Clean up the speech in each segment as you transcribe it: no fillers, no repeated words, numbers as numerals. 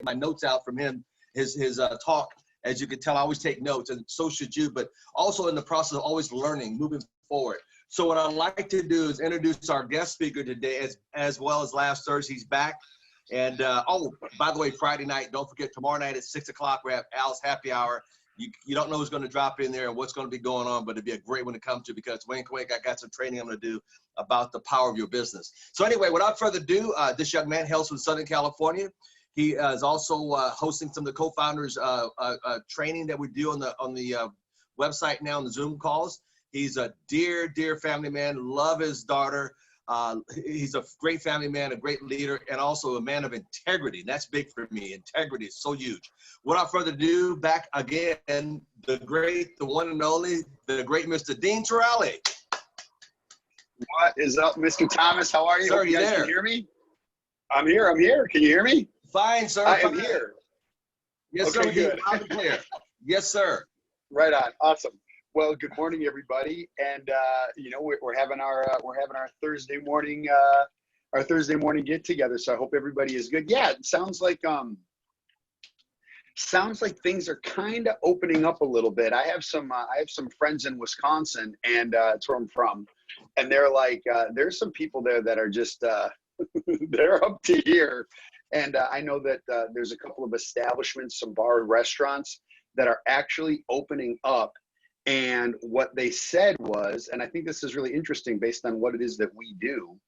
my notes out from him, his talk. As you can tell, I always take notes, and so should you, but also in the process of always learning, moving forward. So what I'd like to do is introduce our guest speaker today, as well as last Thursday, he's back. And oh, by the way, Friday night, don't forget, tomorrow night at 6 o'clock, we have Al's Happy Hour. You don't know who's going to drop in there and what's going to be going on, but it'd be a great one to come to, because wink, wink, I got some training I'm going to do about the power of your business. So anyway, without further ado, this young man hails from Southern California. He is also hosting some of the co-founders training that we do on the website now, on the Zoom calls. He's a dear, dear family man, love his daughter. He's a great family man, a great leader, and also a man of integrity. That's big for me. Integrity is so huge. Without further ado, back again, the great, the one and only, the great Mr. Dean Tarrolly. What is up, Mr. Thomas? How are you? Sir, you guys there? Can hear me? I'm here. Can you hear me? Fine, sir. I am here. Yes, okay, sir. Good. Loud and clear. Yes, sir. Right on. Awesome. Well, good morning, everybody. And you know, we're having our Thursday morning get together. So I hope everybody is good. Yeah, it sounds like things are kind of opening up a little bit. I have some friends in Wisconsin, and it's where I'm from, and they're like, there's some people there that are just they're up to here. And I know that there's a couple of establishments, some bar and restaurants that are actually opening up. And what they said was, and I think this is really interesting based on what it is that we do,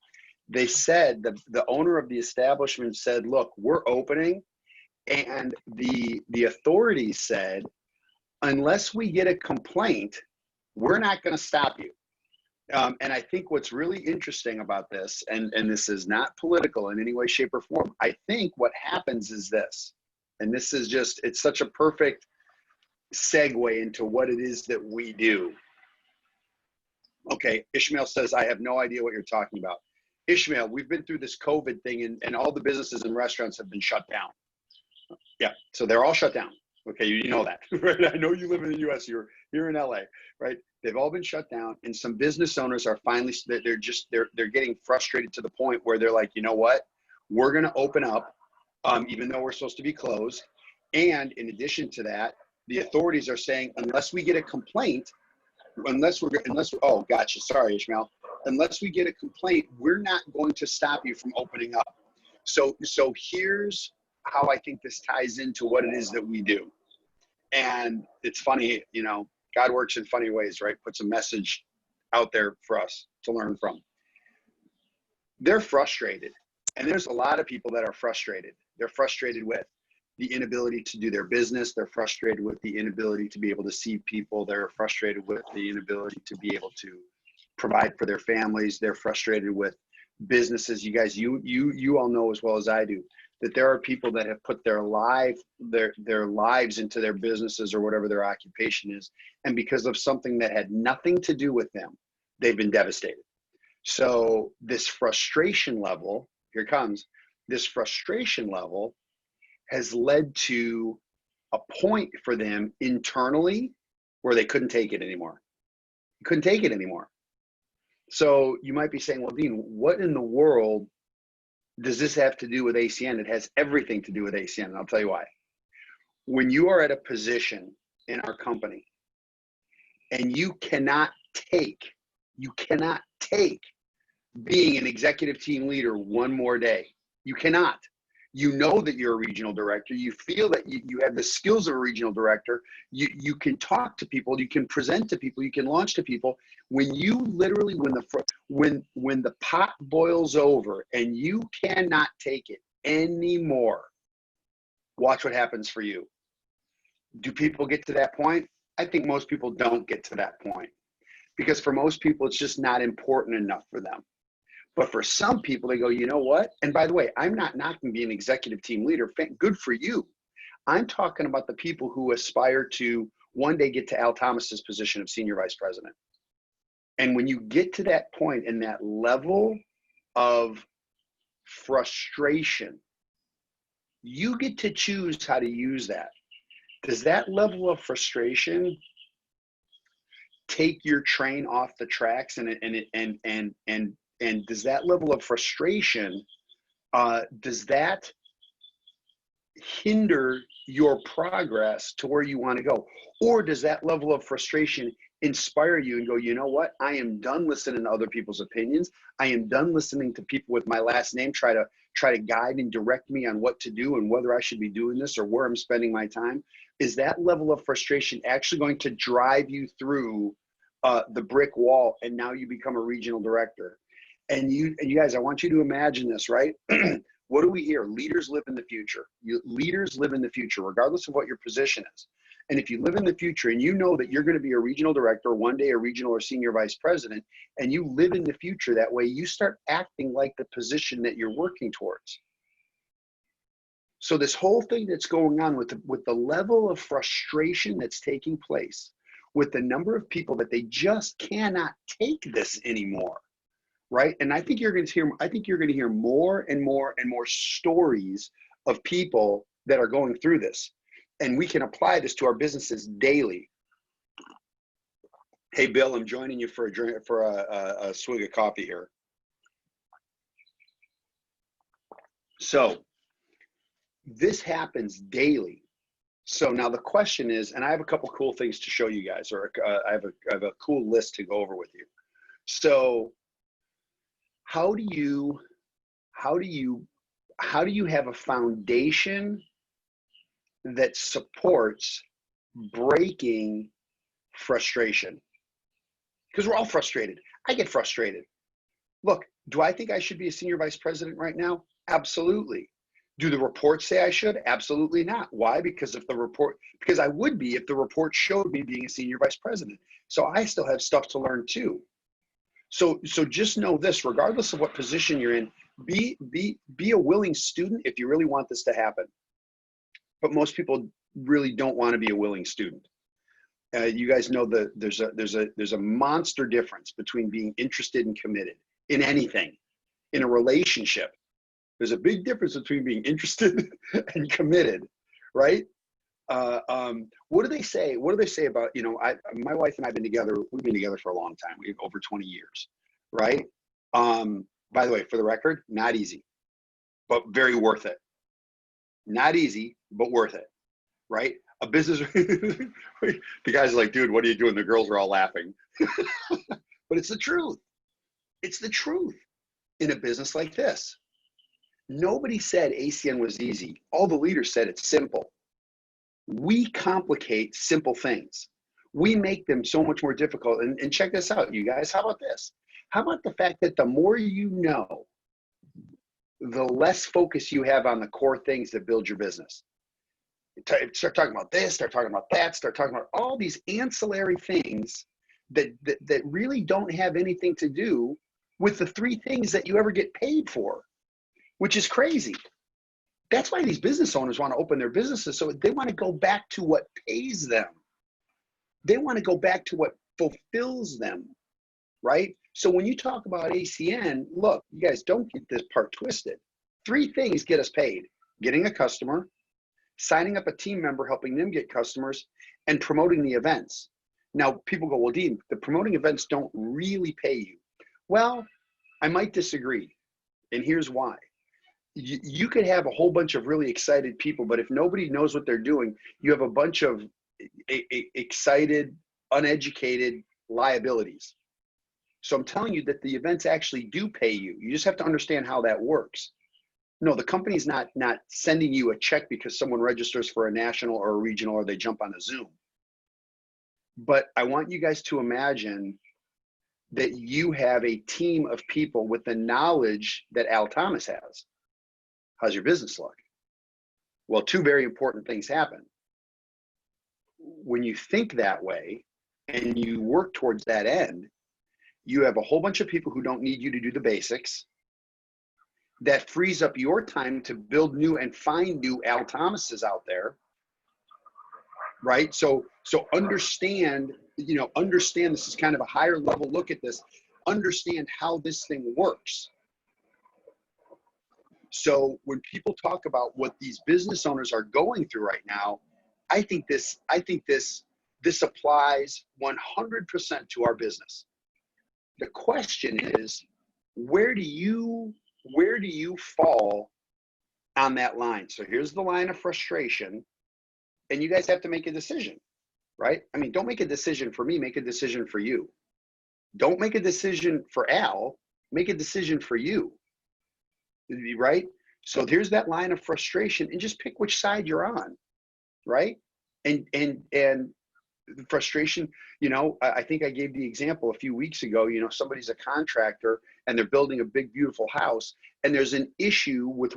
they said, the owner of the establishment said, look, we're opening. And the authorities said, unless we get a complaint, we're not going to stop you. And I think what's really interesting about this, and this is not political in any way, shape, or form, I think what happens is this, and this is just, it's such a perfect segue into what it is that we do. Okay, Ishmael says, I have no idea what you're talking about. Ishmael, we've been through this COVID thing, and all the businesses and restaurants have been shut down. Yeah, so they're all shut down. Okay, you know that, right? I know you live in the US, you're in LA, right? They've all been shut down, and some business owners are finally, they're getting frustrated to the point where they're like, you know what? We're gonna open up, even though we're supposed to be closed. And in addition to that, the authorities are saying, unless we get a complaint, oh, gotcha, sorry, Ishmael. Unless we get a complaint, we're not going to stop you from opening up. So here's how I think this ties into what it is that we do. And it's funny, you know, God works in funny ways, right? Puts a message out there for us to learn from. They're frustrated. And there's a lot of people that are frustrated. They're frustrated with the inability to do their business. They're frustrated with the inability to be able to see people. They're frustrated with the inability to be able to provide for their families. They're frustrated with businesses. You guys, you all know as well as I do that there are people that have put their lives into their businesses or whatever their occupation is, and because of something that had nothing to do with them, they've been devastated. So this frustration level, here it comes, this frustration level has led to a point for them internally where they couldn't take it anymore. Couldn't take it anymore. So you might be saying, well, Dean, what in the world does this have to do with ACN? It has everything to do with ACN, and I'll tell you why. When you are at a position in our company and you cannot take being an executive team leader one more day, you cannot. You know that you're a regional director. You feel that you have the skills of a regional director. You can talk to people. You can present to people. You can launch to people. When you literally, when the pot boils over and you cannot take it anymore, watch what happens for you. Do people get to that point? I think most people don't get to that point, because for most people, it's just not important enough for them. But for some people, they go, you know what? And by the way, I'm not knocking being an executive team leader. Good for you. I'm talking about the people who aspire to one day get to Al Thomas's position of senior vice president. And when you get to that point and that level of frustration, you get to choose how to use that. Does that level of frustration take your train off the tracks, and does that level of frustration, does that hinder your progress to where you want to go? Or does that level of frustration inspire you and go, you know what? I am done listening to other people's opinions. I am done listening to people with my last name try to guide and direct me on what to do and whether I should be doing this or where I'm spending my time. Is that level of frustration actually going to drive you through the brick wall, and now you become a regional director? And you guys, I want you to imagine this, right? What do we hear? Leaders live in the future. Leaders live in the future, regardless of what your position is. And if you live in the future and you know that you're going to be a regional director, one day a regional or senior vice president, and you live in the future that way, you start acting like the position that you're working towards. So this whole thing that's going on with the level of frustration that's taking place, with the number of people that they just cannot take this anymore, right? And I think you're going to hear more and more and more stories of people that are going through this. And we can apply this to our businesses daily. Hey, Bill, I'm joining you for a drink, for a swig of coffee here. So this happens daily. So now the question is, and I have a couple cool things to show you guys, or I have a cool list to go over with you. So how do you have a foundation that supports breaking frustration? Because we're all frustrated. I get frustrated. Look, do I think I should be a senior vice president right now? Absolutely. Do the reports say I should? Absolutely not. Why? Because I would be if the report showed me being a senior vice president. So I still have stuff to learn too. So just know this, regardless of what position you're in, be a willing student if you really want this to happen. But most people really don't want to be a willing student. You guys know that there's a monster difference between being interested and committed in anything. In a relationship, there's a big difference between being interested and committed, right? What do they say? What do they say about, my wife and I've been together, we've been together for a long time. We've over 20 years, right? By the way, for the record, not easy, but very worth it. Not easy, but worth it, right? A business, the guy's like, dude, what are you doing? The girls are all laughing. But it's the truth. It's the truth in a business like this. Nobody said ACN was easy. All the leaders said it's simple. We complicate simple things. We make them so much more difficult. And check this out, you guys. How about this? How about the fact that the more you know, the less focus you have on the core things that build your business? Start talking about this, start talking about that, start talking about all these ancillary things that really don't have anything to do with the three things that you ever get paid for, which is crazy. That's why these business owners want to open their businesses. So they want to go back to what pays them. They want to go back to what fulfills them, right? So when you talk about ACN, look, you guys, don't get this part twisted. Three things get us paid: getting a customer, signing up a team member, helping them get customers, and promoting the events. Now, people go, well, Dean, the promoting events don't really pay you. Well, I might disagree, and here's why. You could have a whole bunch of really excited people, but if nobody knows what they're doing, you have a bunch of excited, uneducated liabilities. So I'm telling you that the events actually do pay you. You just have to understand how that works. No, the company's not sending you a check because someone registers for a national or a regional or they jump on a Zoom. But I want you guys to imagine that you have a team of people with the knowledge that Al Thomas has. How's your business look? Well, two very important things happen. When you think that way and you work towards that end, you have a whole bunch of people who don't need you to do the basics. That frees up your time to build new and find new Al Thomases out there, right? So understand, understand this is kind of a higher level look at this. Understand how this thing works. So when people talk about what these business owners are going through right now, I think this applies 100% to our business. The question is, where do you fall on that line. So here's the line of frustration, and you guys have to make a decision, right? I mean, don't make a decision for me, make a decision for you. Don't make a decision for Al, make a decision for you, right? So here's that line of frustration, and just pick which side you're on, right? And frustration, I think I gave the example a few weeks ago, somebody's a contractor and they're building a big, beautiful house, and there's an issue with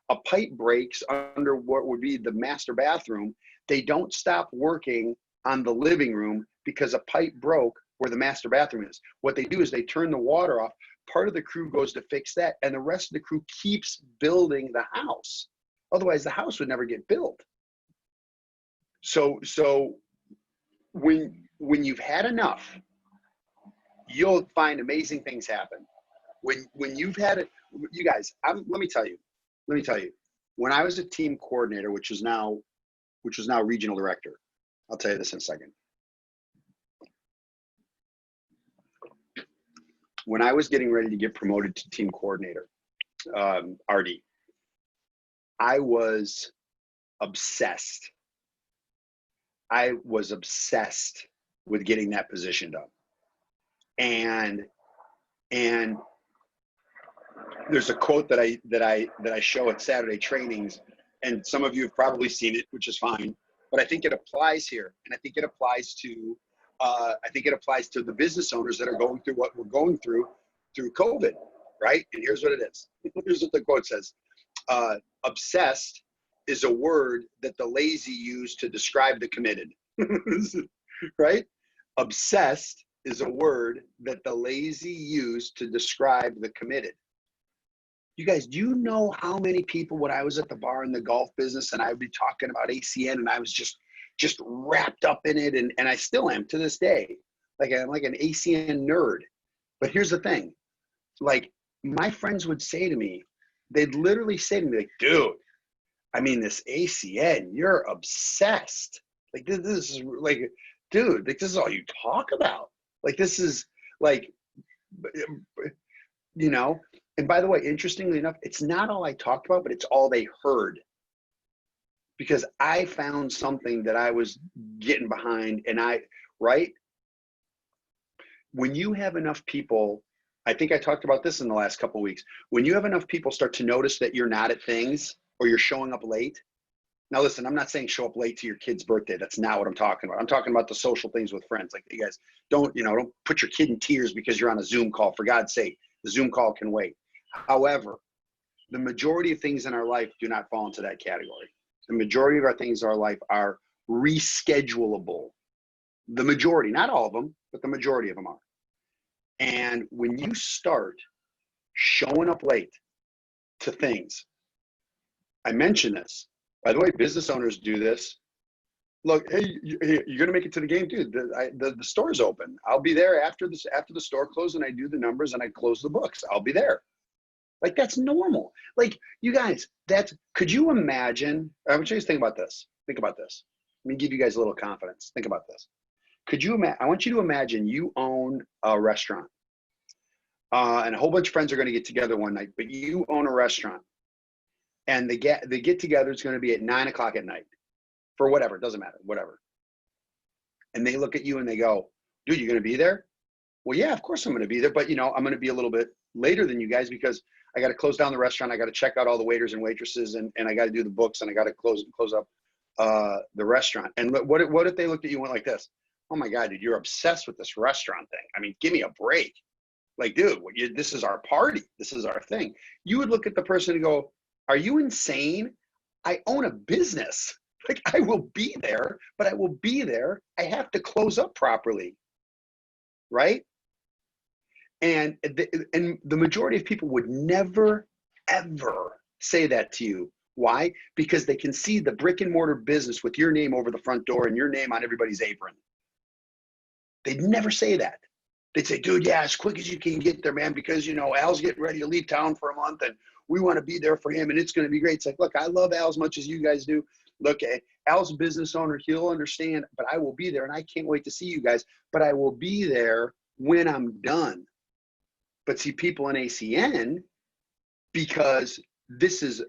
a pipe breaks under what would be the master bathroom. They don't stop working on the living room because a pipe broke where the master bathroom is. What they do is they turn the water off. Part of the crew goes to fix that, and the rest of the crew keeps building the house. Otherwise, the house would never get built. So when you've had enough, you'll find amazing things happen. When you've had it, you guys, let me tell you, when I was a team coordinator, which is now regional director, I'll tell you this in a second. When I was getting ready to get promoted to team coordinator, RD, I was obsessed. I was obsessed with getting that position done. And there's a quote that I show at Saturday trainings, and some of you have probably seen it, which is fine, but I think it applies here, and I think it applies to the business owners that are going through what we're going through COVID, right? And here's what it is. Here's what the quote says. Obsessed is a word that the lazy use to describe the committed, right? Obsessed is a word that the lazy use to describe the committed. You guys, do you know how many people, when I was at the bar in the golf business and I would be talking about ACN and I was just wrapped up in it, and I still am to this day. Like I'm like an ACN nerd. But here's the thing. Like my friends would say to me, they'd literally say to me, like, dude, I mean, this ACN, you're obsessed. Like this is like, dude, like this is all you talk about. Like this is like, and by the way, interestingly enough, it's not all I talked about, but it's all they heard. Because I found something that I was getting behind, and right? When you have enough people, I think I talked about this in the last couple of weeks, when you have enough people start to notice that you're not at things or you're showing up late. Now listen, I'm not saying show up late to your kid's birthday. That's not what I'm talking about. I'm talking about the social things with friends. Like, you guys, don't put your kid in tears because you're on a Zoom call. For God's sake, the Zoom call can wait. However, the majority of things in our life do not fall into that category. The majority of our things in our life are reschedulable. The majority, not all of them, but the majority of them are. And when you start showing up late to things, I mentioned this. By the way, business owners do this. Look, hey, you're going to make it to the game, dude. The store's open. I'll be there after the store closes, and I do the numbers and I close the books. I'll be there. Like, that's normal. Like, you guys, could you imagine? I want you to think about this. Think about this. Let me give you guys a little confidence. Think about this. I want you to imagine you own a restaurant, and a whole bunch of friends are going to get together one night, but you own a restaurant, and the get together is going to be at 9:00 at night for whatever. It doesn't matter, whatever. And they look at you and they go, dude, you going to be there? Well, yeah, of course I'm going to be there, but I'm going to be a little bit later than you guys because I got to close down the restaurant. I got to check out all the waiters and waitresses, and I got to do the books, and I got to close up the restaurant. And what if they looked at you and went like this? Oh my God, dude, you're obsessed with this restaurant thing. I mean, give me a break. Like, dude, this is our party. This is our thing. You would look at the person and go, are you insane? I own a business. Like, I will be there, but I will be there. I have to close up properly, right? And the majority of people would never, ever say that to you. Why? Because they can see the brick and mortar business with your name over the front door and your name on everybody's apron. They'd never say that. They'd say, dude, yeah, as quick as you can get there, man, because, Al's getting ready to leave town for a month and we want to be there for him and it's going to be great. It's like, look, I love Al as much as you guys do. Look, Al's a business owner. He'll understand, but I will be there, and I can't wait to see you guys, but I will be there when I'm done. But see, people in ACN, because this is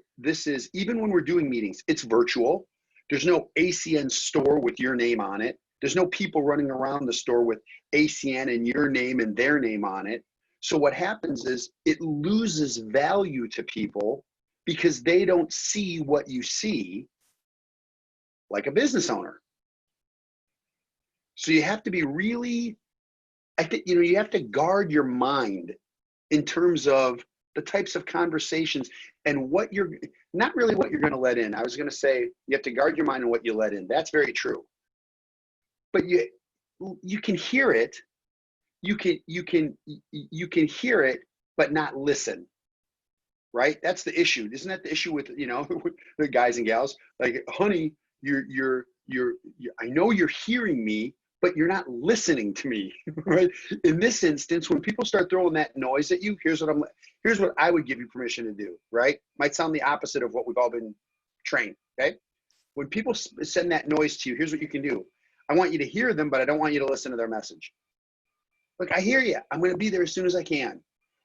even when we're doing meetings, it's virtual. There's no ACN store with your name on it. There's no people running around the store with ACN and your name and their name on it. So what happens is it loses value to people because they don't see what you see like a business owner. So you have to be really, I think, you have to guard your mind in terms of the types of conversations and what you're, not really what you're going to let in. I was going to say you have to guard your mind on what you let in. That's very true. But you can hear it. You can hear it, but not listen. Right? That's the issue. Isn't that the issue with, the guys and gals? Like, honey, I know you're hearing me, but you're not listening to me, right? In this instance, when people start throwing that noise at you, here's what I would give you permission to do, right? Might sound the opposite of what we've all been trained, okay? When people send that noise to you, here's what you can do. I want you to hear them, but I don't want you to listen to their message. Look, I hear you. I'm going to be there as soon as I can.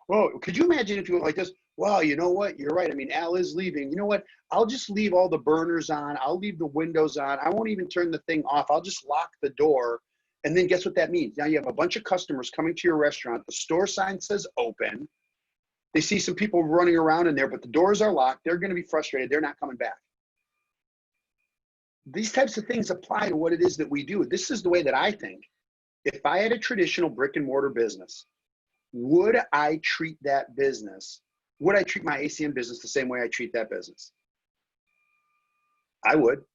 Well, could you imagine if you went like this? Well, you know what? You're right. I mean, Al is leaving. You know what? I'll just leave all the burners on. I'll leave the windows on. I won't even turn the thing off. I'll just lock the door. And then guess what that means? Now you have a bunch of customers coming to your restaurant. The store sign says open. They see some people running around in there, but the doors are locked. They're going to be frustrated. They're not coming back. These types of things apply to what it is that we do. This is the way that I think. If I had a traditional brick and mortar business, would I treat that business? Would I treat my ACN business the same way I treat that business? I would.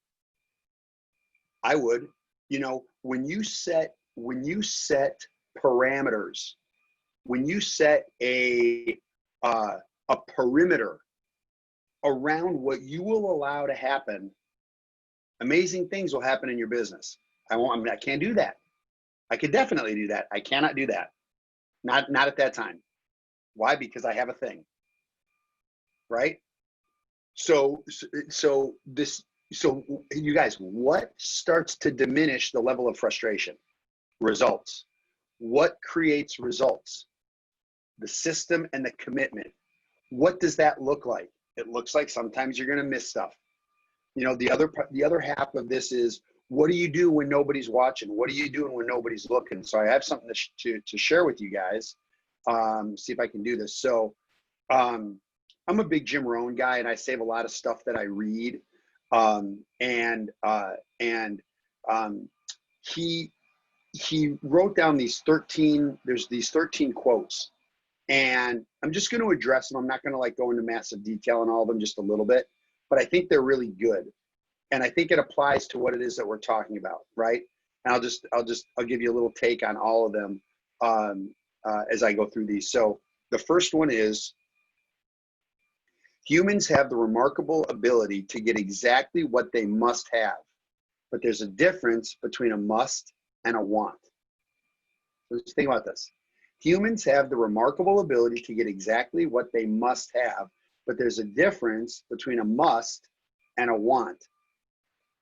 When you set parameters, when you set a perimeter around what you will allow to happen, amazing things will happen in your business. I can't do that. I could definitely do that. I cannot do that. Not at that time. Why? Because I have a thing. Right? So you guys, what starts to diminish the level of frustration? Results. What creates results? The system and the commitment. What does that look like? It looks like sometimes you're going to miss stuff. The other half of this is, what do you do when nobody's watching? What are you doing when nobody's looking? So I have something to share with you guys. See if I can do this. So I'm a big Jim Rohn guy, and I save a lot of stuff that I read. He wrote down these 13 quotes, and I'm just going to address them. I'm not going to go into massive detail on all of them, just a little bit, but I think they're really good. And I think it applies to what it is that we're talking about, right? And I'll give you a little take on all of them as I go through these. So the first one is, humans have the remarkable ability to get exactly what they must have, but there's a difference between a must and a want. So just think about this. Humans have the remarkable ability to get exactly what they must have, but there's a difference between a must and a want.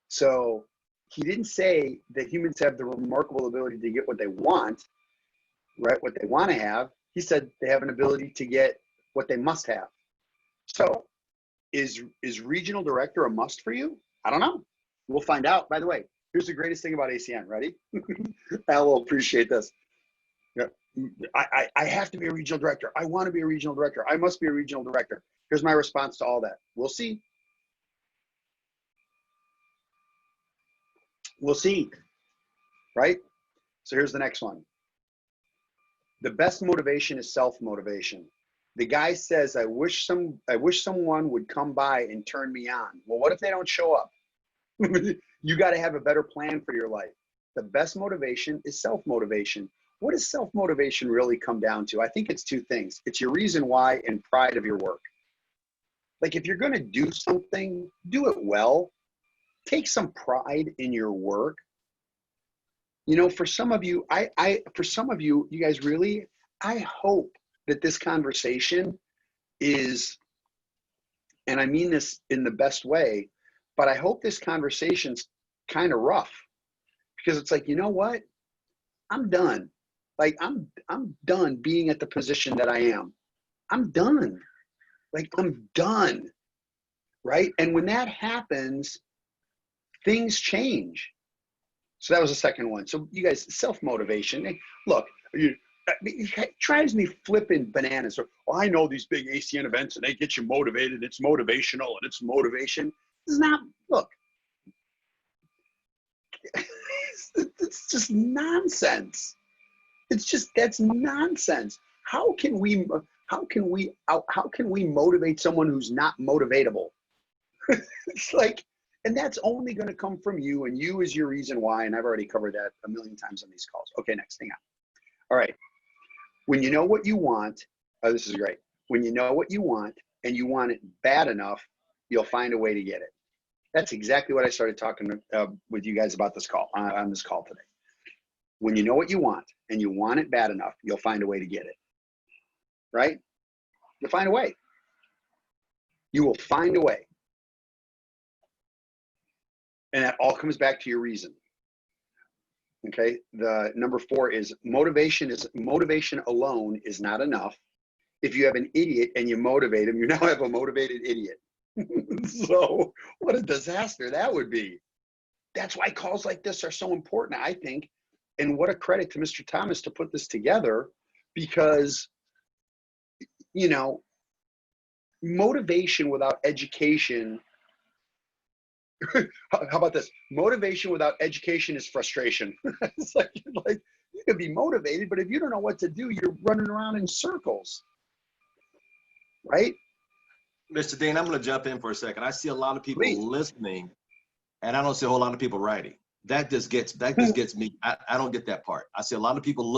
So he didn't say that humans have the remarkable ability to get what they want, right? What they want to have. He said they have an ability to get what they must have. So is regional director a must for you? I don't know. We'll find out. By the way, here's the greatest thing about ACN. Ready? Al will appreciate this. Yeah. I have to be a regional director. I want to be a regional director. I must be a regional director. Here's my response to all that. We'll see. We'll see, right? So here's the next one. The best motivation is self-motivation. The guy says, I wish someone would come by and turn me on. Well, what if they don't show up? You got to have a better plan for your life. The best motivation is self-motivation. What does self-motivation really come down to? I think it's two things. It's your reason why and pride of your work. Like, if you're going to do something, do it well. Take some pride in your work. For some of you, you guys, really, I hope that this conversation is, and I mean this in the best way, but I hope this conversation's kind of rough, because it's like, you know what? I'm done. Like, I'm done being at the position that I am. I'm done. Like, I'm done, right? And when that happens, things change. So that was the second one. So you guys, self-motivation. Look, it drives me flipping bananas. Oh, I know these big ACN events and they get you motivated. It's motivational and it's motivation. It's not, look, it's just nonsense. It's just, that's nonsense. How can we motivate someone who's not motivatable? It's like, and that's only going to come from you, and you is your reason why. And I've already covered that a million times on these calls. Okay, next thing on. All right. When you know what you want, oh, this is great. When you know what you want and you want it bad enough, you'll find a way to get it. That's exactly what I started talking with you guys about this call, on this call today. When you know what you want and you want it bad enough, you'll find a way to get it. Right? You'll find a way. You will find a way. And that all comes back to your reason. Okay. The number 4 is motivation alone is not enough. If you have an idiot and you motivate him, you now have a motivated idiot. So what a disaster that would be. That's why calls like this are so important, I think. And what a credit to Mr. Thomas to put this together, because, you know, motivation without education. How about this? Motivation without education is frustration. It's like you can be motivated, but if you don't know what to do, you're running around in circles, right? Mr. Dean, I'm going to jump in for a second. I see a lot of people Please. listening, and I don't see a whole lot of people writing. That just gets me. I don't get that part. I see a lot of people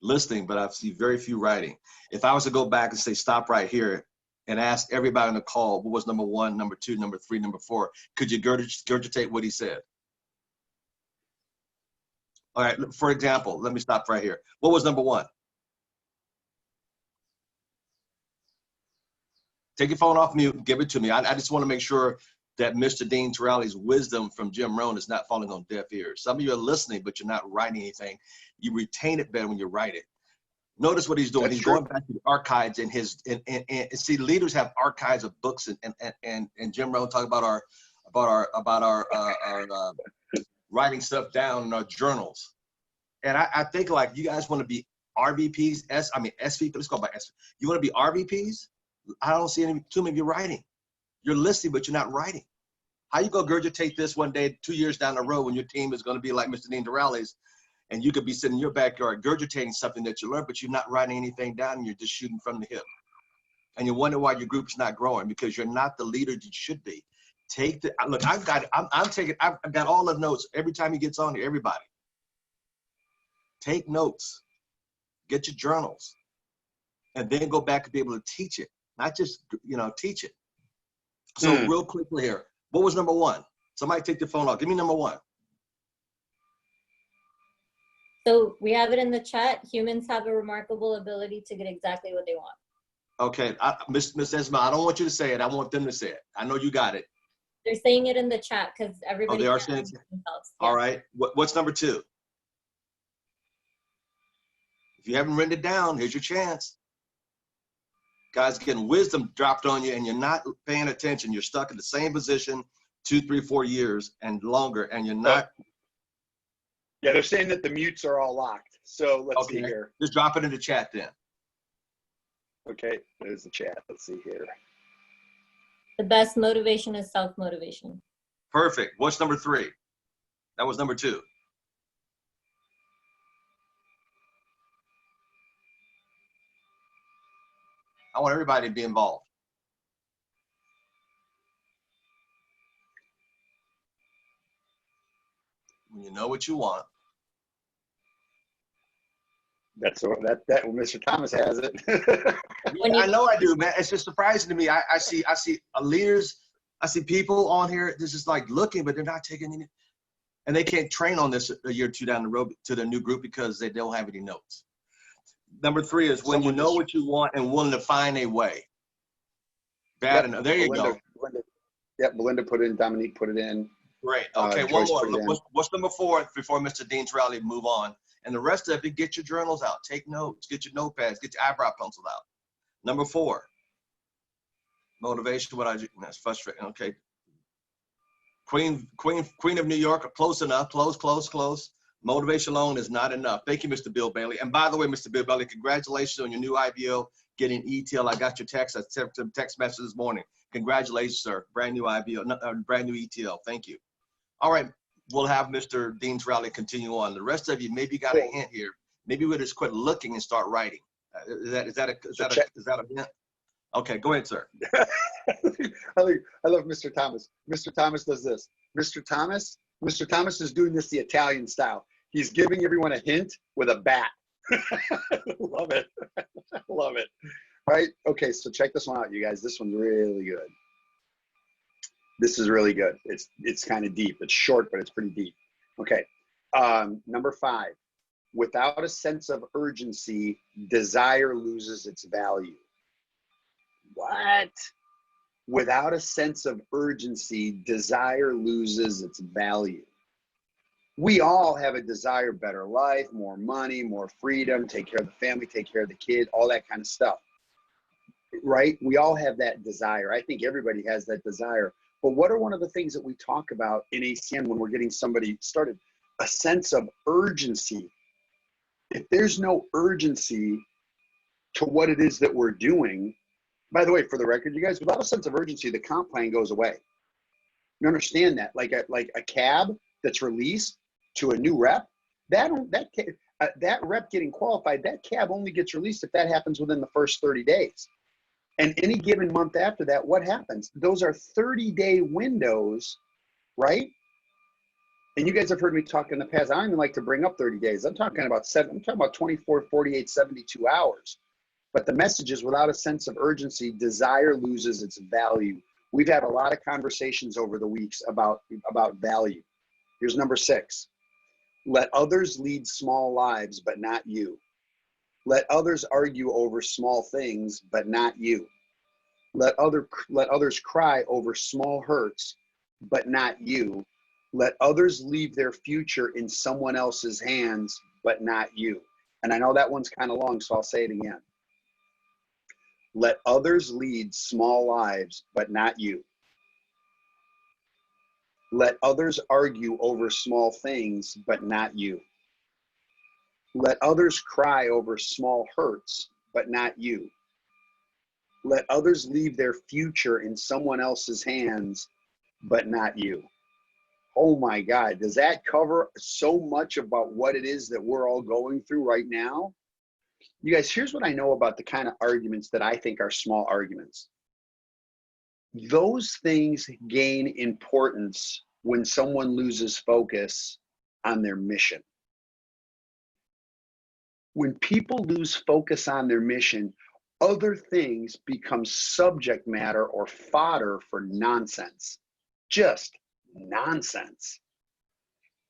listening, but I see very few writing. If I was to go back and say, stop right here, and ask everybody on the call, what was number 1, number 2, number 3, number 4, could you regurgitate what he said? All right, for example, let me stop right here. What was number 1? Take your phone off mute and give it to me. I just want to make sure that Mr. Dean Tarrolly's wisdom from Jim Rohn is not falling on deaf ears. Some of you are listening, but you're not writing anything. You retain it better when you write it. Notice what he's doing. He's going back to the archives and and see, leaders have archives of books and Jim Rohn talk about our writing stuff down in our journals. And I think, like, you guys want to be RVPs, SVP. Let's go by SVP. You want to be RVPs? I don't see too many of you writing. You're listening, but you're not writing. How you gonna regurgitate this one day, 2 years down the road, when your team is going to be like Mr. Dean Tarrolly's? And you could be sitting in your backyard regurgitating something that you learned, but you're not writing anything down, and you're just shooting from the hip. And you wonder why your group's not growing, because you're not the leader you should be. Look, I've got all the notes every time he gets on here, everybody. Take notes, get your journals, and then go back and be able to teach it, not just, teach it. So real quickly here, what was number 1? Somebody take the phone off. Give me number 1. So we have it in the chat. Humans have a remarkable ability to get exactly what they want. Okay, Miss Esma, I don't want you to say it. I want them to say it. I know you got it. They're saying it in the chat because everybody. Oh, they are saying it. Themselves. All right. What's number 2? If you haven't written it down, here's your chance. Guys, getting wisdom dropped on you, and you're not paying attention. You're stuck in the same position 2, 3, 4 years and longer, and you're not. Yeah, they're saying that the mutes are all locked. So let's see here. Just drop it in the chat then. Okay, there's the chat. Let's see here. The best motivation is self-motivation. Perfect. What's number 3? That was number 2. I want everybody to be involved. When you know what you want. That's that Mr. Thomas has it. I know I do, man. It's just surprising to me. I see leaders, I see people on here. This is like looking, but they're not taking any, and they can't train on this a year or 2 down the road to their new group because they don't have any notes. Number 3 is when you know what you want and willing to find a way. Bad enough. There you go. Belinda put it in. Dominique put it in. Great. Okay, one more. What's number 4 before Mr. Dean Tarrolly move on? And the rest of it, get your journals out, take notes, get your notepads, get your eyebrow penciled out. Number 4. Motivation, that's frustrating. Okay. Queen of New York, close enough, close. Motivation alone is not enough. Thank you, Mr. Bill Bailey. And by the way, Mr. Bill Bailey, congratulations on your new IBO, getting e-tail. I got your text. I sent a text message this morning. Congratulations, sir. Brand new IBO, brand new e-tail. Thank you. All right, we'll have Mr. Dean Tarrolly continue on. The rest of you maybe got a hint here. Maybe we'll just quit looking and start writing. Is that a hint? Okay, go ahead, sir. I love Mr. Thomas. Mr. Thomas does this. Mr. Thomas is doing this the Italian style. He's giving everyone a hint with a bat. Love it. Love it. Right? Okay, so check this one out, you guys. This one's really good. This is really good. It's kind of deep. It's short, but it's pretty deep. Okay. Number 5. Without a sense of urgency, desire loses its value. What? Without a sense of urgency, desire loses its value. We all have a desire, better life, more money, more freedom, take care of the family, take care of the kid, all that kind of stuff. Right? We all have that desire. I think everybody has that desire. But what are one of the things that we talk about in ACN when we're getting somebody started? A sense of urgency. If there's no urgency to what it is that we're doing, by the way, for the record, you guys, without a sense of urgency, the comp plan goes away. You understand that? Like a cab that's released to a new rep, that rep getting qualified, that cab only gets released if that happens within the first 30 days. And any given month after that, what happens? Those are 30-day windows, right? And you guys have heard me talk in the past. I don't even like to bring up 30 days. I'm talking about 24, 48, 72 hours. But the message is, without a sense of urgency, desire loses its value. We've had a lot of conversations over the weeks about value. Here's number 6. Let others lead small lives, but not you. Let others argue over small things, but not you. Let others cry over small hurts, but not you. Let others leave their future in someone else's hands, but not you. And I know that one's kind of long, so I'll say it again. Let others lead small lives, but not you. Let others argue over small things, but not you. Let others cry over small hurts, but not you. Let others leave their future in someone else's hands, but not you. Oh my God, does that cover so much about what it is that we're all going through right now? You guys, here's what I know about the kind of arguments that I think are small arguments. Those things gain importance when someone loses focus on their mission. When people lose focus on their mission, other things become subject matter or fodder for nonsense. Just nonsense.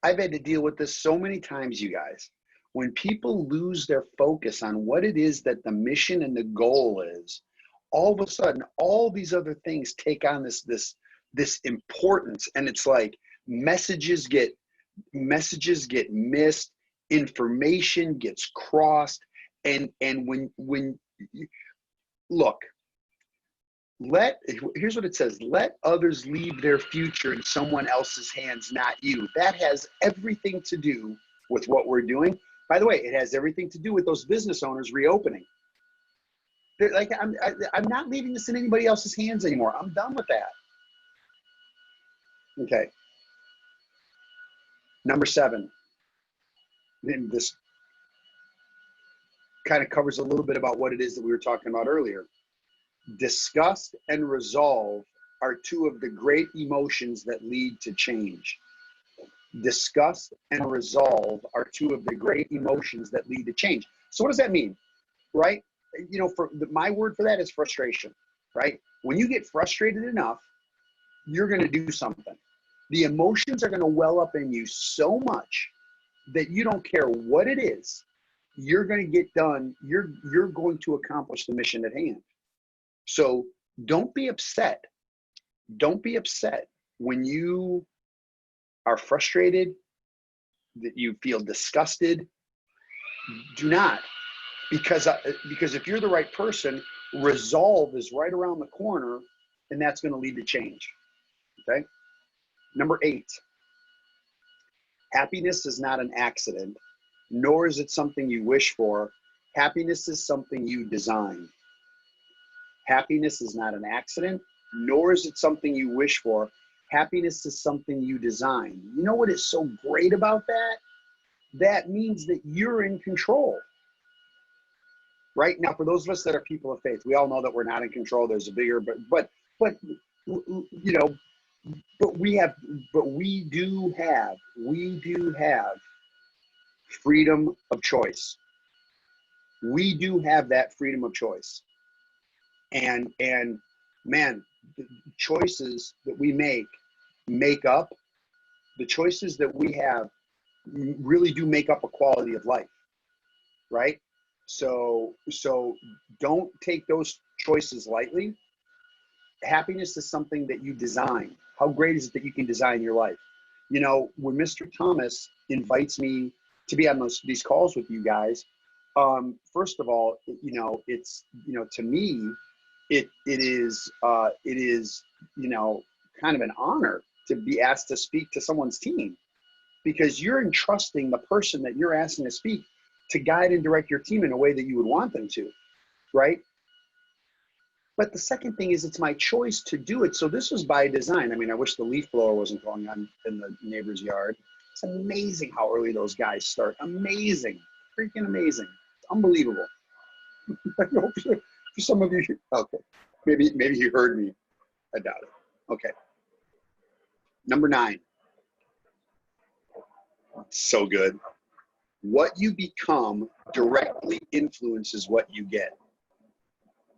I've had to deal with this so many times, you guys. When people lose their focus on what it is that the mission and the goal is, all of a sudden, all these other things take on this importance, and it's like messages get missed, information gets crossed, and when look, here's what it says: let others leave their future in someone else's hands, not you. That has everything to do with what we're doing. By the way, it has everything to do with those business owners reopening. They're like, I'm not leaving this in anybody else's hands anymore. I'm done with that. Okay. Number 7. And this kind of covers a little bit about what it is that we were talking about earlier. Disgust and resolve are 2 of the great emotions that lead to change. Disgust and resolve are 2 of the great emotions that lead to change. So what does that mean, right? You know, my word for that is frustration, right? When you get frustrated enough, you're going to do something. The emotions are going to well up in you so much that you don't care what it is. You're going to get done. You're going to accomplish the mission at hand. So don't be upset. Don't be upset when you are frustrated, that you feel disgusted. Do not, because if you're the right person, resolve is right around the corner, and that's going to lead to change. Okay. Number 8, happiness is not an accident, nor is it something you wish for. Happiness is something you design. Happiness is not an accident, nor is it something you wish for. Happiness is something you design. You know what is so great about that? That means that you're in control. Right now, for those of us that are people of faith, we all know that we're not in control. There's a bigger, but you know, but we do have freedom of choice. We do have that freedom of choice. And man, the choices that we make up, the choices that we have really do make up a quality of life, right? So don't take those choices lightly. Happiness is something that you design. How great is it that you can design your life? You know, when Mr. Thomas invites me to be on these calls with you guys, first of all, you know, it's, you know, to me, it is, you know, kind of an honor to be asked to speak to someone's team, because you're entrusting the person that you're asking to speak to guide and direct your team in a way that you would want them to, right? But the second thing is, it's my choice to do it. So this was by design. I mean, I wish the leaf blower wasn't going on in the neighbor's yard. It's amazing how early those guys start. Amazing, freaking amazing. It's unbelievable. For some of you, okay, maybe you heard me. I doubt it. Okay. Number 9. So good. What you become directly influences what you get.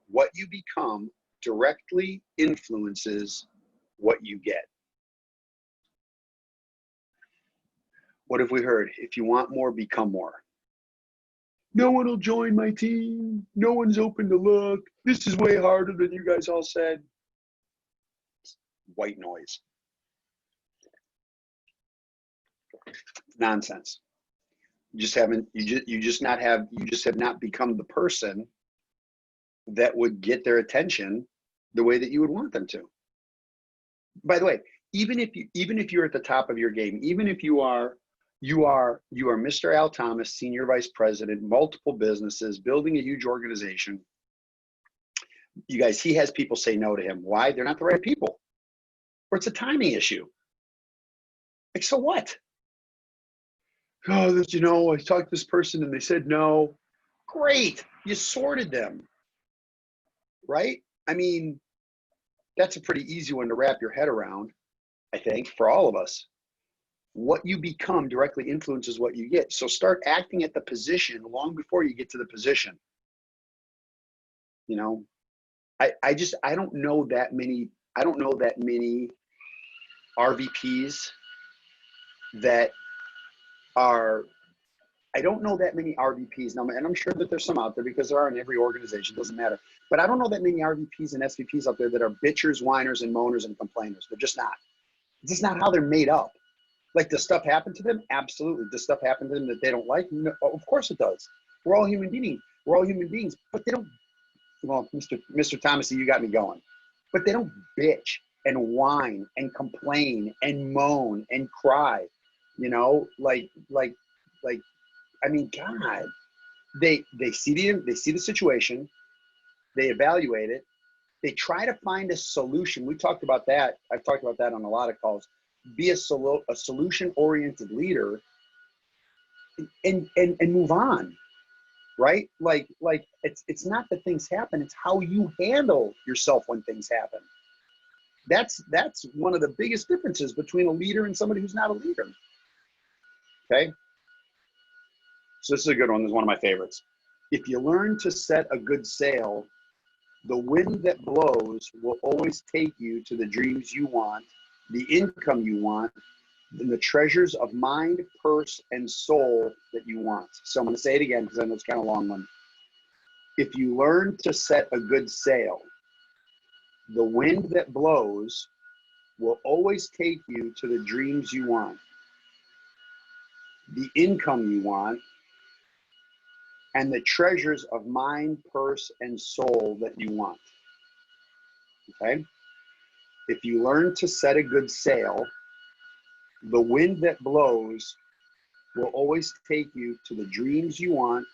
What you become directly influences what you get. What have we heard? If you want more, become more. No one will join my team. No one's open to look. This is way harder than you guys all said. White noise. Nonsense. You just have not become the person that would get their attention the way that you would want them to. By the way, even if you're at the top of your game, even if you are Mr. Al Thomas, Senior Vice President, multiple businesses, building a huge organization, you guys, he has people say no to him. Why? They're not the right people. Or it's a timing issue. Like, so what? Oh, you know, I talked to this person and they said no. Great, you sorted them, right? I mean, that's a pretty easy one to wrap your head around, I think, for all of us. What you become directly influences what you get. So start acting at the position long before you get to the position. You know, I don't know that many RVPs that are, I don't know that many RVPs now, and I'm sure that there's some out there because there are in every organization, doesn't matter. But I don't know that many RVPs and SVPs out there that are bitchers, whiners, and moaners and complainers. They're just not. It's just not how they're made up. Like, does stuff happen to them? Absolutely. Does stuff happen to them that they don't like? No, of course it does. We're all human beings. We're all human beings. But they don't, well, Mr. Thomas, you got me going. But they don't bitch and whine and complain and moan and cry. You know, like I mean, God, they see the situation, they evaluate it, they try to find a solution. We talked about that. I've talked about that on a lot of calls. Be a solution-oriented leader and move on, right? Like it's not that things happen, it's how you handle yourself when things happen. That's one of the biggest differences between a leader and somebody who's not a leader. Okay? So this is a good one. This is one of my favorites. If you learn to set a good sail, the wind that blows will always take you to the dreams you want, the income you want, and the treasures of mind, purse, and soul that you want. So I'm going to say it again because I know it's kind of a long one. If you learn to set a good sail, the wind that blows will always take you to the dreams you want, the income you want, and the treasures of mind, purse, and soul that you want. Okay? If you learn to set a good sail, the wind that blows will always take you to the dreams you want,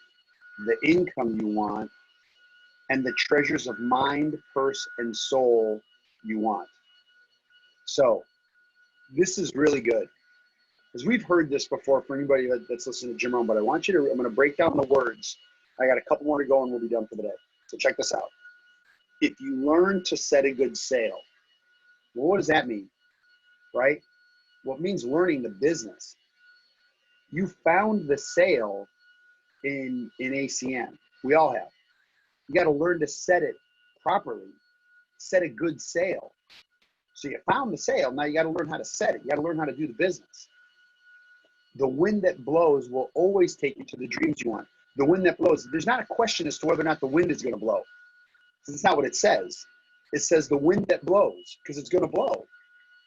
the income you want, and the treasures of mind, purse, and soul you want. So this is really good, because we've heard this before for anybody that's listening to Jim Rohn, but I want you to, I'm going to break down the words. I got a couple more to go and we'll be done for the day. So check this out. If you learn to set a good sail, well, what does that mean, right? Well, it means learning the business. You found the sail in ACM. We all have. You got to learn to set it properly, set a good sail. So you found the sail. Now you got to learn how to set it. You got to learn how to do the business. The wind that blows will always take you to the dreams you want. The wind that blows, there's not a question as to whether or not the wind is going to blow. That's not what it says. It says the wind that blows, because it's going to blow.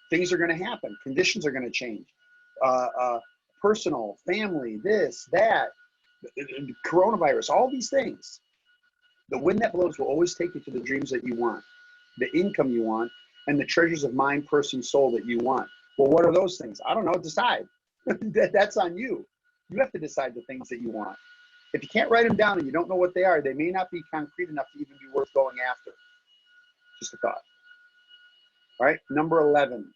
Things are going to happen. Conditions are going to change. Personal, family, this, that, coronavirus, all these things. The wind that blows will always take you to the dreams that you want, the income you want, and the treasures of mind, person, soul that you want. Well, what are those things? I don't know. Decide. That's on you. You have to decide the things that you want. If you can't write them down and you don't know what they are, they may not be concrete enough to even be worth going after. Just a thought. All right, number 11.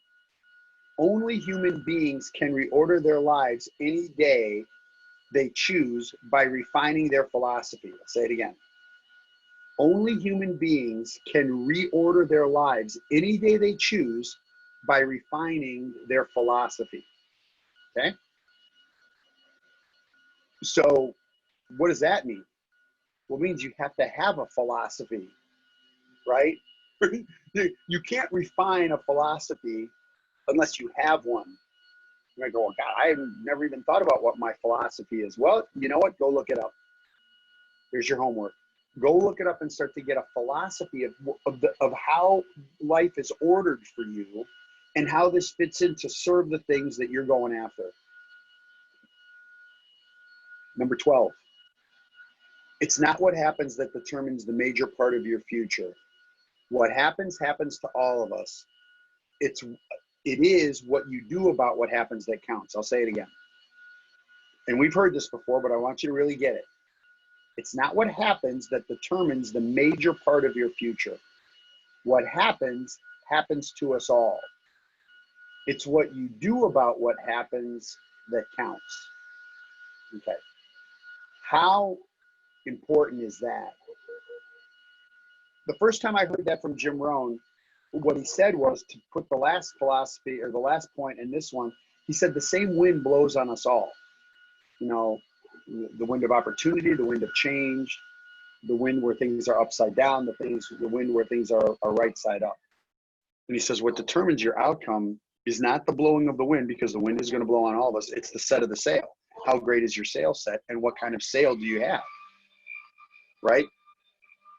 Only human beings can reorder their lives any day they choose by refining their philosophy. I'll say it again. Only human beings can reorder their lives any day they choose by refining their philosophy. Okay? So what does that mean? Well, it means you have to have a philosophy, right? You can't refine a philosophy unless you have one. You might go, well, God, I've never even thought about what my philosophy is. Well, you know what? Go look it up. Here's your homework. Go look it up and start to get a philosophy of how life is ordered for you and how this fits in to serve the things that you're going after. Number 12. It's not what happens that determines the major part of your future. What happens, happens to all of us. It is what you do about what happens that counts. I'll say it again. And we've heard this before, but I want you to really get it. It's not what happens that determines the major part of your future. What happens, happens to us all. It's what you do about what happens that counts. Okay. How important is that? The first time I heard that from Jim Rohn, what he said was to put the last philosophy or the last point in this one, he said the same wind blows on us all. You know, the wind of opportunity, the wind of change, the wind where things are upside down, the wind where things are right side up. And he says what determines your outcome is not the blowing of the wind, because the wind is going to blow on all of us. It's the set of the sail. How great is your sail set, and what kind of sail do you have? Right?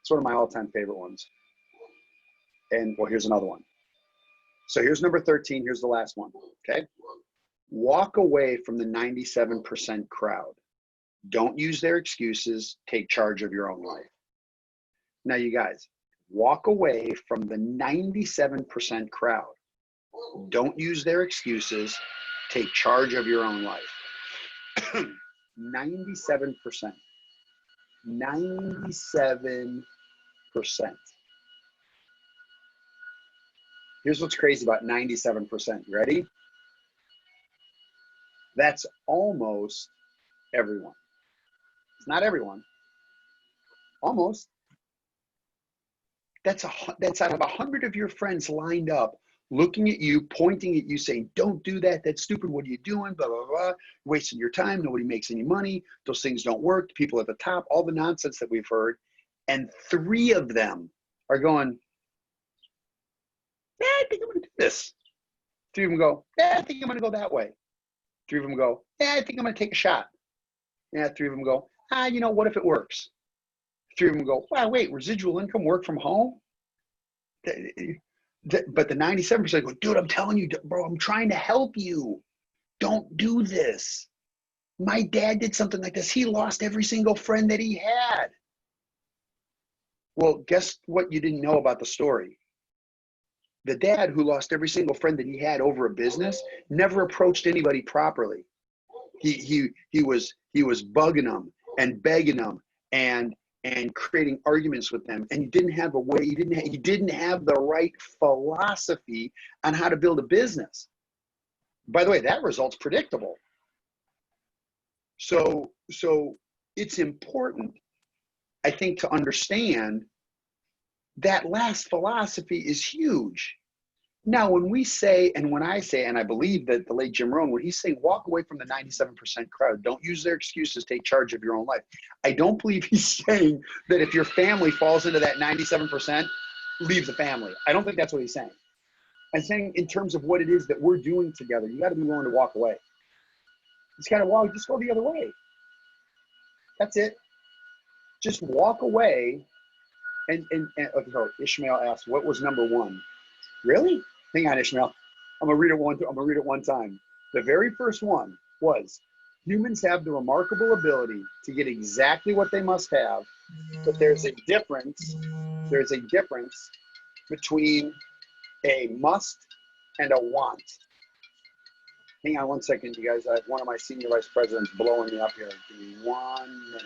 It's one of my all-time favorite ones. And well, here's another one. So here's number 13. Here's the last one. Okay. Walk away from the 97% crowd. Don't use their excuses. Take charge of your own life. Now, you guys, walk away from the 97% crowd. Don't use their excuses. Take charge of your own life. 97%. 97%. Here's what's crazy about 97%. You ready? That's almost everyone. It's not everyone. Almost. That's out of 100 of your friends lined up, looking at you, pointing at you, saying, don't do that. That's stupid. What are you doing? Blah, blah, blah. Wasting your time. Nobody makes any money. Those things don't work. People at the top, all the nonsense that we've heard. And 3 of them are going, yeah, I think I'm going to do this. 3 of them go, yeah, I think I'm going to go that way. 3 of them go, yeah, I think I'm going to take a shot. Yeah, 3 of them go, you know, what if it works? 3 of them go, wow, wait, residual income, work from home? But the 97% go, dude, I'm telling you, bro, I'm trying to help you. Don't do this. My dad did something like this. He lost every single friend that he had. Well, guess what you didn't know about the story? The dad who lost every single friend that he had over a business never approached anybody properly. He was bugging them and begging them and creating arguments with them, and he didn't have a way. He didn't have the right philosophy on how to build a business. By the way, that result's predictable. So it's important, I think, to understand that last philosophy is huge. Now, when we say, and when I say, and I believe that the late Jim Rohn, when he's saying walk away from the 97% crowd, don't use their excuses, take charge of your own life. I don't believe he's saying that if your family falls into that 97%, leave the family. I don't think that's what he's saying. I'm saying in terms of what it is that we're doing together, you got to be willing to walk away. Just got to walk, just go the other way. That's it. Just walk away. And okay, Ishmael asked, what was number one? Really? Hang on, Ishmael. I'm gonna read it one time. The very first one was, humans have the remarkable ability to get exactly what they must have, but there's a difference between a must and a want. Hang on one second, you guys. I have one of my senior vice presidents blowing me up here. Give me 1 minute.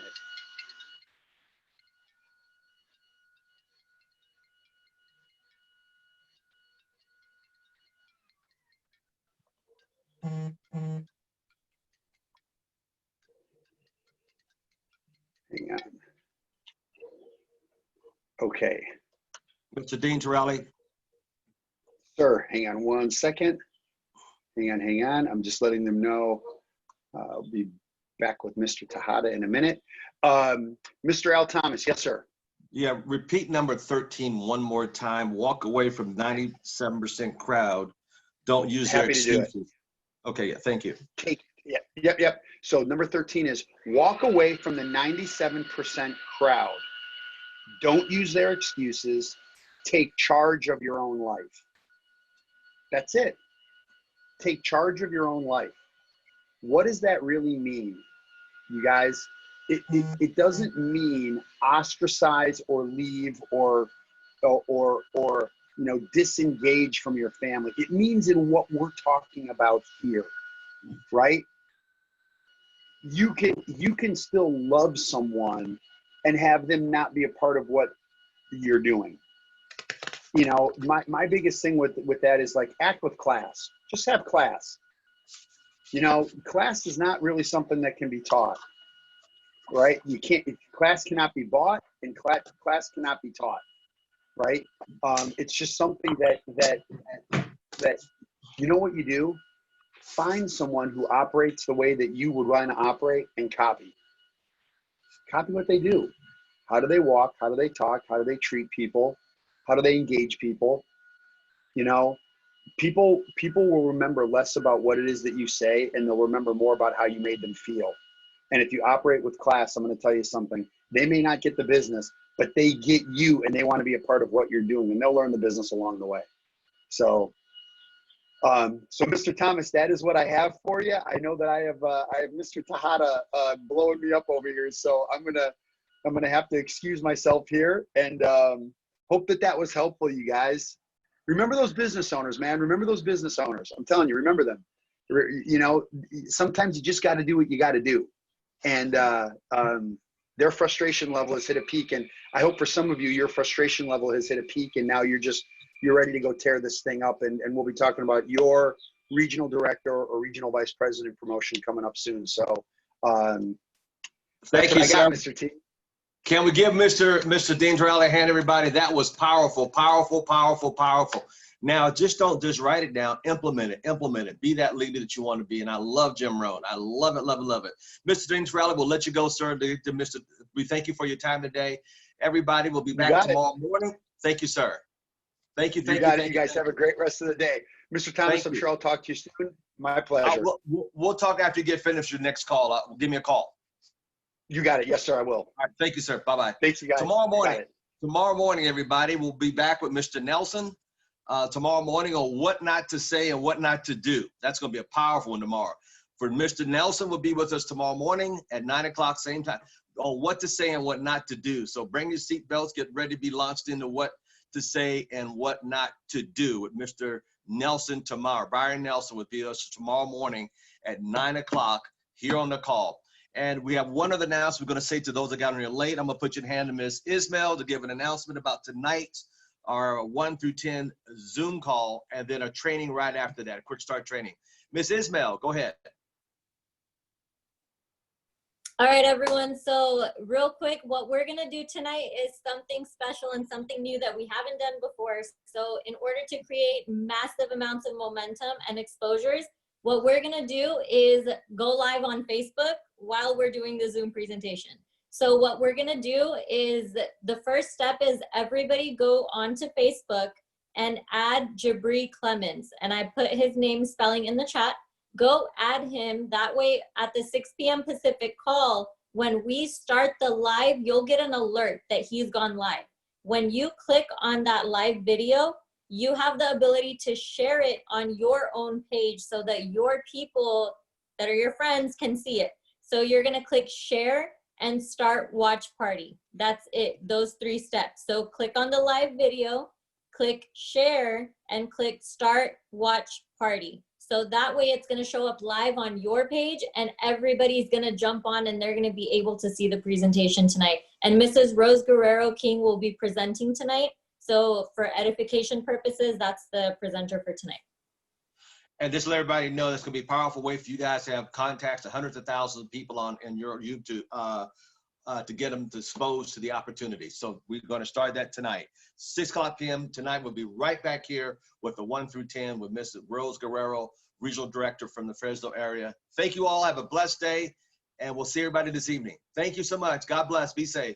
Hang on. Okay. Mr. Dean Tarrolly. Sir, hang on 1 second. Hang on. I'm just letting them know. I'll be back with Mr. Tejada in a minute. Mr. Al Thomas, yes, sir. Yeah, repeat number 13 one more time. Walk away from 97% crowd. Don't use their Happy to do it. excuses. Okay, yeah, thank you. Yep. So number 13 is walk away from the 97% crowd. Don't use their excuses. Take charge of your own life. That's it. Take charge of your own life. What does that really mean, you guys? It doesn't mean ostracize or leave or disengage from your family. It means in what we're talking about here, right? You can still love someone and have them not be a part of what you're doing. You know, my biggest thing with that is like, act with class. Just have class. You know, class is not really something that can be taught, right? Class cannot be bought, and class cannot be taught, right? It's just something that you know what you do? Find someone who operates the way that you would want to operate and copy. Copy what they do. How do they walk? How do they talk? How do they treat people? How do they engage people? You know, people will remember less about what it is that you say, and they'll remember more about how you made them feel. And if you operate with class, I'm going to tell you something. They may not get the business, but they get you, and they want to be a part of what you're doing, and they'll learn the business along the way. So Mr. Thomas, that is what I have for you. I know that I have Mr. Tejada blowing me up over here, so I'm gonna have to excuse myself here, and hope that was helpful, you guys. Remember those business owners, man. Remember those business owners. I'm telling you, remember them. You know, sometimes you just got to do what you got to do, and their frustration level has hit a peak. And I hope for some of you, your frustration level has hit a peak, and now you're ready to go tear this thing up. And we'll be talking about your regional director or regional vice president promotion coming up soon. So Thank you, sir. Mr. T. Can we give Mr. Dean Tarrolly a hand, everybody? That was powerful, powerful, powerful, powerful. Now, don't just write it down, implement it. Be that leader that you want to be. And I love Jim Rohn. I love it, love it, love it. Mr. Dean Tarrolly, we'll let you go, sir. We thank you for your time today. Everybody will be back tomorrow morning. Thank you, sir. Thank you. You guys have a great rest of the day. Mr. Thomas, I'm sure I'll talk to you soon. My pleasure. We'll talk after you get finished your next call. Give me a call. You got it. Yes, sir, I will. All right. Thank you, sir. Bye-bye. Thanks, you guys. Tomorrow morning, everybody, we'll be back with Mr. Nelson tomorrow morning on what not to say and what not to do. That's going to be a powerful one tomorrow. For Mr. Nelson will be with us tomorrow morning at 9 o'clock, same time, on what to say and what not to do. So bring your seatbelts, get ready to be launched into what to say and what not to do with Mr. Nelson tomorrow. Byron Nelson will be with us tomorrow morning at 9 o'clock here on the call. And we have one other announcement we're going to say to those that got on here late. I'm going to put you in hand to Ms. Ismail to give an announcement about tonight, our 1 through 10 Zoom call, and then a training right after that, a quick start training. Ms. Ismail, go ahead. All right, everyone. So real quick, what we're going to do tonight is something special and something new that we haven't done before. So in order to create massive amounts of momentum and exposures, what we're going to do is go live on Facebook while we're doing the Zoom presentation. So what we're going to do is the first step is everybody go onto Facebook and add Jabri Clemens. And I put his name spelling in the chat. Go add him. That way at the 6 p.m. Pacific call, when we start the live, you'll get an alert that he's gone live. When you click on that live video, you have the ability to share it on your own page so that your people that are your friends can see it. So you're going to click share and start watch party. That's it, those 3 steps. So click on the live video, click share, and click start watch party. So that way it's going to show up live on your page and everybody's going to jump on and they're going to be able to see the presentation tonight. And Mrs. Rose Guerrero King will be presenting tonight. So for edification purposes, that's the presenter for tonight. And just let everybody know that's going to be a powerful way for you guys to have contacts to hundreds of thousands of people on in your YouTube to get them exposed to the opportunity. So we're going to start that tonight. 6 o'clock p.m. tonight. We'll be right back here with the 1 through 10 with Mrs. Rose Guerrero, Regional Director from the Fresno area. Thank you all. Have a blessed day, and we'll see everybody this evening. Thank you so much. God bless. Be safe.